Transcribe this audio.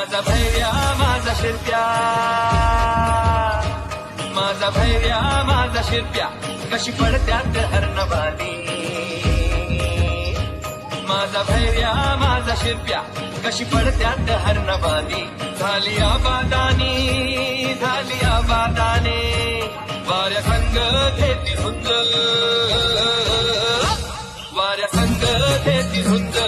माझा भैया माझा शिरप्या, माझा भैया माझा शिरप्या, कशी पडत्यात हरणवाली. माझा भैया माझा शिरप्या, कशी पडत्यात हरणवाली. झाली आबादानी झाली आबादाने, वाऱ्या संग घेती झुंज, वाऱ्या संग घेती झुंज.